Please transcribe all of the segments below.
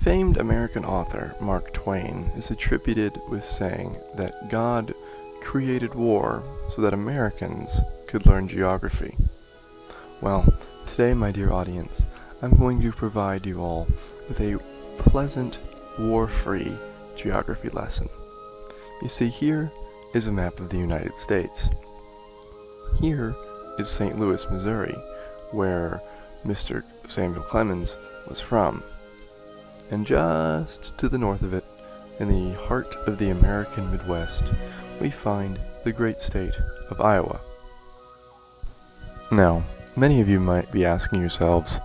Famed American author Mark Twain is attributed with saying that God created war so that Americans could learn geography. Well, today, my dear audience, I'm going to provide you all with a pleasant, war-free geography lesson. You see, here is a map of the United States. Here is St. Louis, Missouri, where Mr. Samuel Clemens was from. And just to the north of it, in the heart of the American Midwest, we find the great state of Iowa. Now, many of you might be asking yourselves,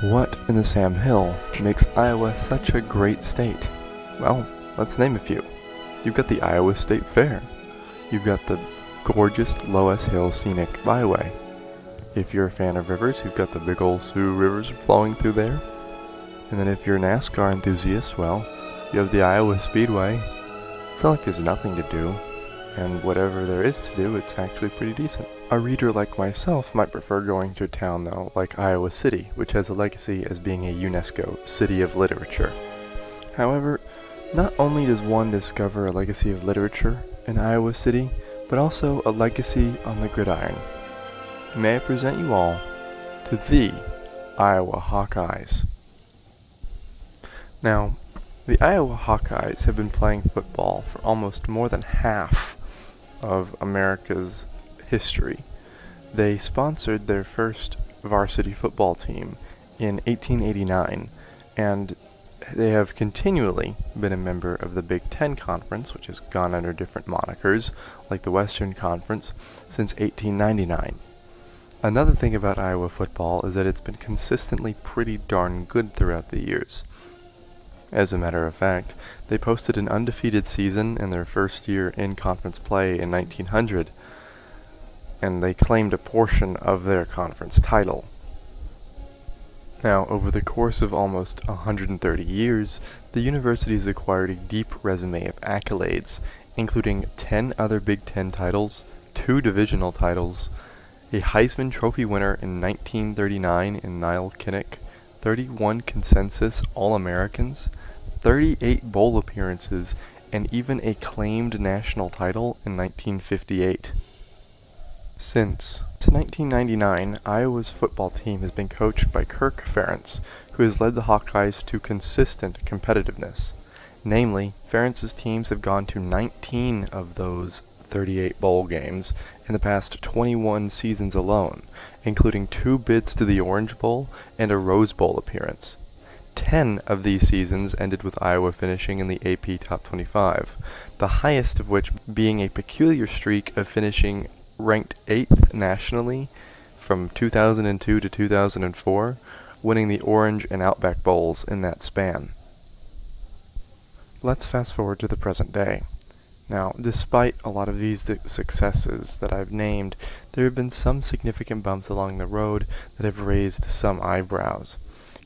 what in the Sam Hill makes Iowa such a great state? Well, let's name a few. You've got the Iowa State Fair. You've got the gorgeous Loess Hill Scenic Byway. If you're a fan of rivers, you've got the big old Sioux rivers flowing through there. And then if you're a NASCAR enthusiast, well, you have the Iowa Speedway. It's not like there's nothing to do, and whatever there is to do, it's actually pretty decent. A reader like myself might prefer going to a town, though, like Iowa City, which has a legacy as being a UNESCO City of Literature. However, not only does one discover a legacy of literature in Iowa City, but also a legacy on the gridiron. May I present you all to the Iowa Hawkeyes. Now, the Iowa Hawkeyes have been playing football for almost more than half of America's history. They sponsored their first varsity football team in 1889, and they have continually been a member of the Big Ten Conference, which has gone under different monikers, like the Western Conference, since 1899. Another thing about Iowa football is that it's been consistently pretty darn good throughout the years. As a matter of fact, they posted an undefeated season in their first year in conference play in 1900, and they claimed a portion of their conference title. Now, over the course of almost 130 years, the university has acquired a deep resume of accolades, including 10 other Big Ten titles, 2 divisional titles, a Heisman Trophy winner in 1939 in Niall Kinnick, 31 consensus All-Americans, 38 bowl appearances, and even a claimed national title in 1958. Since 1999, Iowa's football team has been coached by Kirk Ferentz, who has led the Hawkeyes to consistent competitiveness. Namely, Ferentz's teams have gone to 19 of those 38 bowl games in the past 21 seasons alone, including 2 bids to the Orange Bowl and a Rose Bowl appearance. 10 of these seasons ended with Iowa finishing in the AP Top 25, the highest of which being a peculiar streak of finishing ranked 8th nationally from 2002 to 2004, winning the Orange and Outback Bowls in that span. Let's fast forward to the present day. Now, despite a lot of these successes that I've named, there have been some significant bumps along the road that have raised some eyebrows.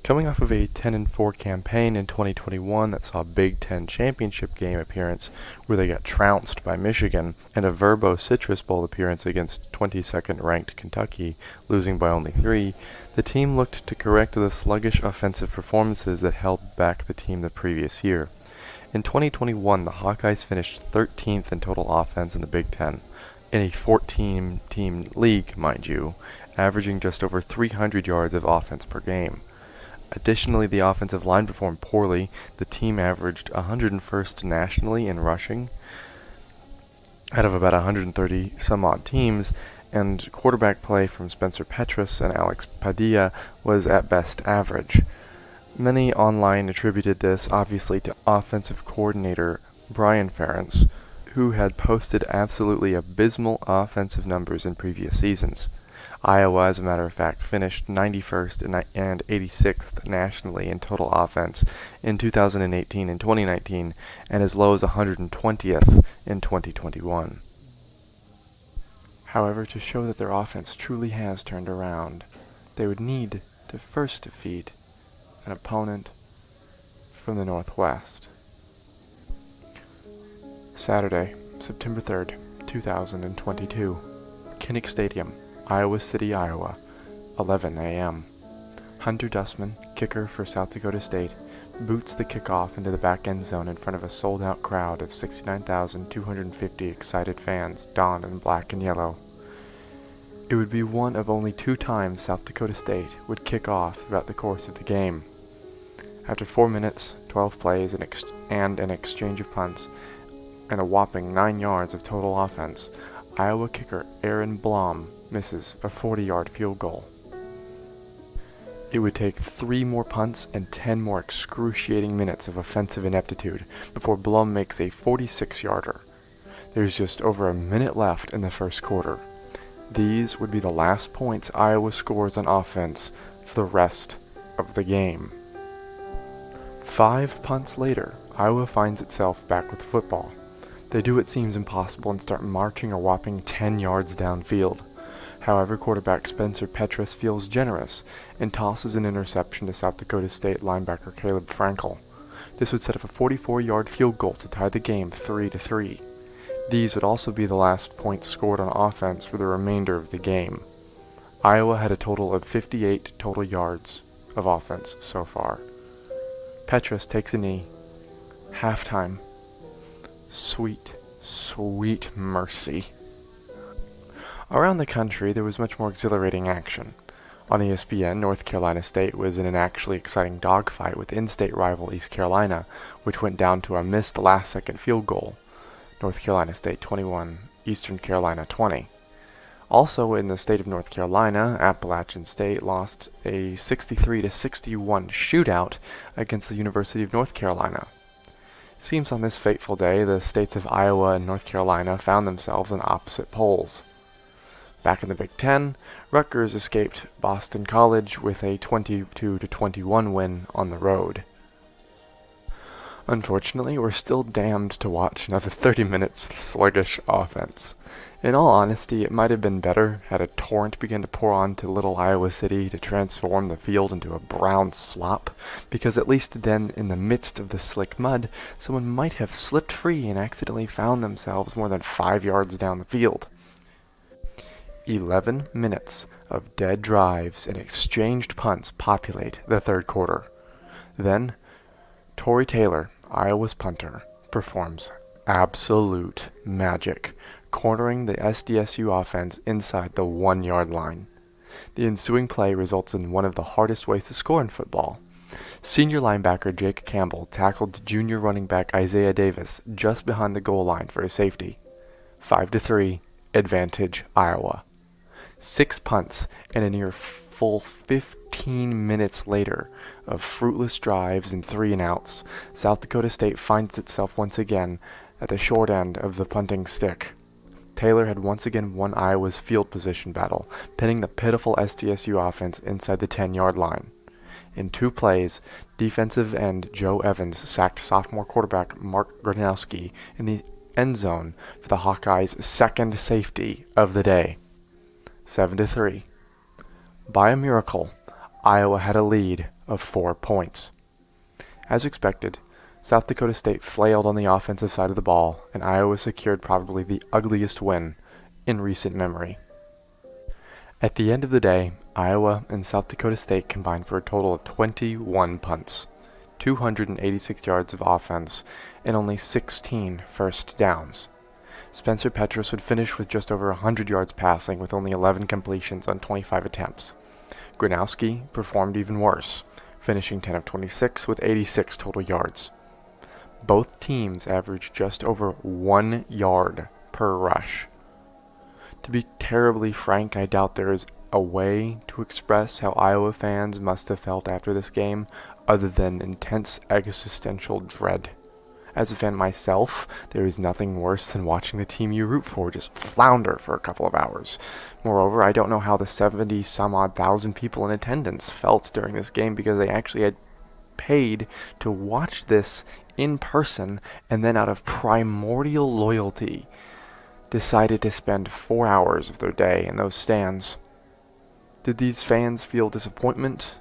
Coming off of a 10-4 campaign in 2021 that saw a Big Ten championship game appearance where they got trounced by Michigan, and a Verbo Citrus Bowl appearance against 22nd ranked Kentucky, losing by only 3, the team looked to correct the sluggish offensive performances that held back the team the previous year. In 2021, the Hawkeyes finished 13th in total offense in the Big Ten, in a 14-team league, mind you, averaging just over 300 yards of offense per game. Additionally, the offensive line performed poorly. The team averaged 101st nationally in rushing out of about 130 some odd teams, and quarterback play from Spencer Petras and Alex Padilla was at best average. Many online attributed this obviously to offensive coordinator Brian Ferentz, who had posted absolutely abysmal offensive numbers in previous seasons. Iowa, as a matter of fact, finished 91st and 86th nationally in total offense in 2018 and 2019, and as low as 120th in 2021. However, to show that their offense truly has turned around, they would need to first defeat an opponent from the Northwest. Saturday, September 3rd, 2022, Kinnick Stadium, Iowa City, Iowa, 11 a.m. Hunter Dussman, kicker for South Dakota State, boots the kickoff into the back end zone in front of a sold-out crowd of 69,250 excited fans donned in black and yellow. It would be one of only 2 times South Dakota State would kick off throughout the course of the game. After 4 minutes, 12 plays, and an exchange of punts, and a whopping 9 yards of total offense, Iowa kicker Aaron Blom misses a 40-yard field goal. It would take 3 more punts and 10 more excruciating minutes of offensive ineptitude before Blom makes a 46-yarder. There's just over a minute left in the first quarter. These would be the last points Iowa scores on offense for the rest of the game. 5 punts later, Iowa finds itself back with the football. They do what seems impossible and start marching a whopping 10 yards downfield. However, quarterback Spencer Petras feels generous and tosses an interception to South Dakota State linebacker Caleb Frankel. This would set up a 44-yard field goal to tie the game 3-3. These would also be the last points scored on offense for the remainder of the game. Iowa had a total of 58 total yards of offense so far. Petras takes a knee. Halftime. Sweet, sweet mercy. Around the country, there was much more exhilarating action. On ESPN, North Carolina State was in an actually exciting dogfight with in-state rival East Carolina, which went down to a missed last-second field goal. North Carolina State 21, Eastern Carolina 20. Also in the state of North Carolina, Appalachian State lost a 63-61 shootout against the University of North Carolina. It seems on this fateful day, the states of Iowa and North Carolina found themselves in opposite poles. Back in the Big Ten, Rutgers escaped Boston College with a 22-21 win on the road. Unfortunately, we're still damned to watch another 30 minutes of sluggish offense. In all honesty, it might have been better had a torrent begun to pour onto little Iowa City to transform the field into a brown slop, because at least then, in the midst of the slick mud, someone might have slipped free and accidentally found themselves more than 5 yards down the field. 11 minutes of dead drives and exchanged punts populate the third quarter. Then, Tory Taylor, Iowa's punter, performs absolute magic, cornering the SDSU offense inside the 1-yard line. The ensuing play results in one of the hardest ways to score in football. Senior linebacker Jake Campbell tackled junior running back Isaiah Davis just behind the goal line for a safety. 5-3, advantage Iowa. 6 punts and a near full 15 minutes later of fruitless drives and 3-and-outs, South Dakota State finds itself once again at the short end of the punting stick. Taylor had once again won Iowa's field position battle, pinning the pitiful SDSU offense inside the 10-yard line. In 2 plays, defensive end Joe Evans sacked sophomore quarterback Mark Gronowski in the end zone for the Hawkeyes' second safety of the day. 7-3. By a miracle, Iowa had a lead of 4 points. As expected, South Dakota State flailed on the offensive side of the ball, and Iowa secured probably the ugliest win in recent memory. At the end of the day, Iowa and South Dakota State combined for a total of 21 punts, 286 yards of offense, and only 16 first downs. Spencer Petras would finish with just over 100 yards passing with only 11 completions on 25 attempts. Gronowski performed even worse, finishing 10 of 26 with 86 total yards. Both teams averaged just over 1 yard per rush. To be terribly frank, I doubt there is a way to express how Iowa fans must have felt after this game other than intense existential dread. As a fan myself, there is nothing worse than watching the team you root for just flounder for a couple of hours. Moreover, I don't know how the 70-some-odd thousand people in attendance felt during this game because they actually had paid to watch this in person and then out of primordial loyalty decided to spend 4 hours of their day in those stands. Did these fans feel disappointment,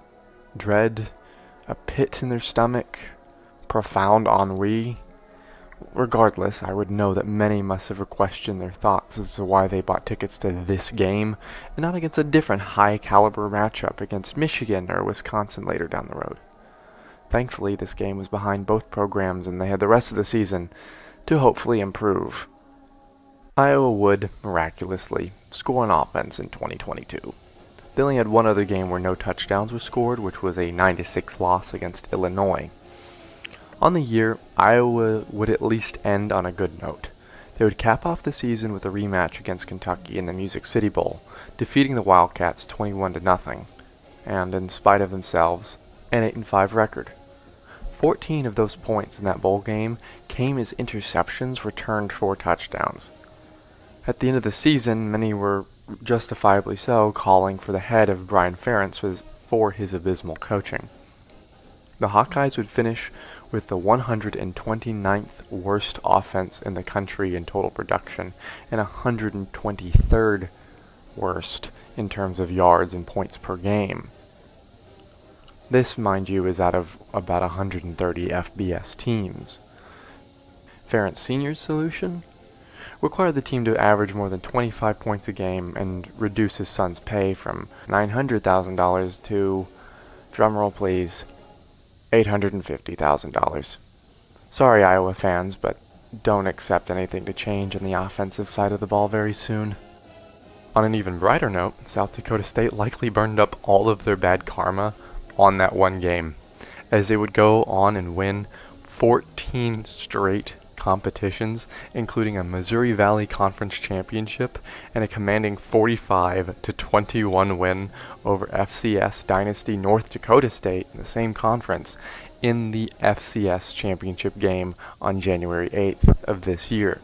dread, a pit in their stomach, profound ennui? Regardless, I would know that many must have questioned their thoughts as to why they bought tickets to this game and not against a different high-caliber matchup against Michigan or Wisconsin later down the road. Thankfully, this game was behind both programs and they had the rest of the season to hopefully improve. Iowa would, miraculously, score on offense in 2022. They only had one other game where no touchdowns were scored, which was a 9-6 loss against Illinois. On the year, Iowa would at least end on a good note. They would cap off the season with a rematch against Kentucky in the Music City Bowl, defeating the Wildcats 21-0, and, in spite of themselves, an 8-5 record. 14 of those points in that bowl game came as interceptions returned for touchdowns. At the end of the season, many were justifiably so calling for the head of Brian Ferentz for his abysmal coaching. The Hawkeyes would finish with the 129th worst offense in the country in total production and 123rd worst in terms of yards and points per game. This, mind you, is out of about 130 FBS teams. Ferentz Sr.'s solution? Required the team to average more than 25 points a game and reduce his son's pay from $900,000 to, drumroll please, $850,000. Sorry, Iowa fans, but don't accept anything to change on the offensive side of the ball very soon. On an even brighter note, South Dakota State likely burned up all of their bad karma on that one game, as they would go on and win 14 straight competitions, including a Missouri Valley Conference championship and a commanding 45-21 win over FCS Dynasty North Dakota State in the same conference in the FCS championship game on January 8th of this year.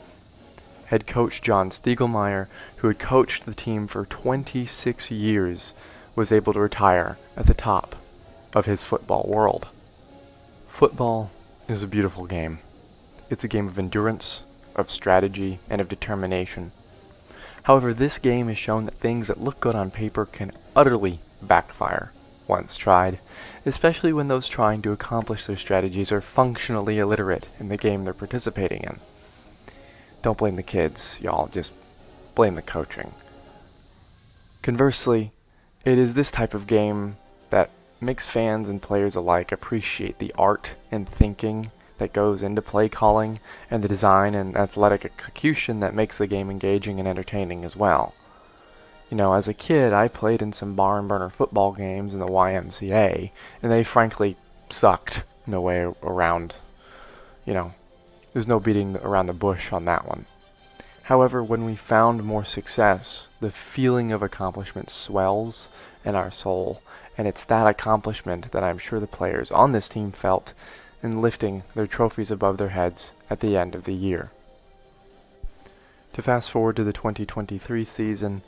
Head coach John Stiegelmeier, who had coached the team for 26 years, was able to retire at the top of his football world. Football is a beautiful game. It's a game of endurance, of strategy, and of determination. However, this game has shown that things that look good on paper can utterly backfire once tried, especially when those trying to accomplish their strategies are functionally illiterate in the game they're participating in. Don't blame the kids, y'all, just blame the coaching. Conversely, it is this type of game that makes fans and players alike appreciate the art and thinking that goes into play calling and the design and athletic execution that makes the game engaging and entertaining as well. You know, as a kid, I played in some barn burner football games in the YMCA, and they frankly sucked no way around. There's no beating around the bush on that one. However, when we found more success, the feeling of accomplishment swells in our soul, and it's that accomplishment that I'm sure the players on this team felt in lifting their trophies above their heads at the end of the year. To fast forward to the 2023 season,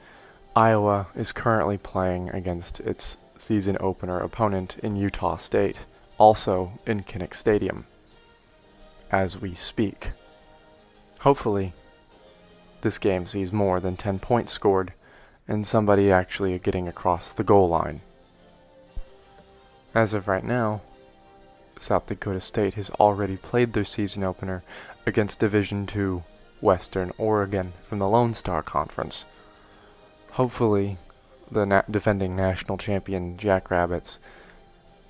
Iowa is currently playing against its season opener opponent in Utah State, also in Kinnick Stadium, as we speak. Hopefully, this game sees more than 10 points scored and somebody actually getting across the goal line. As of right now, South Dakota State has already played their season opener against Division II Western Oregon from the Lone Star Conference. Hopefully, the defending national champion Jackrabbits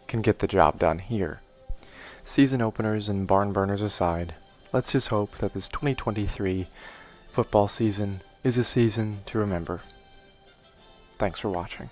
can get the job done here. Season openers and barn burners aside, let's just hope that this 2023 football season is a season to remember. Thanks for watching.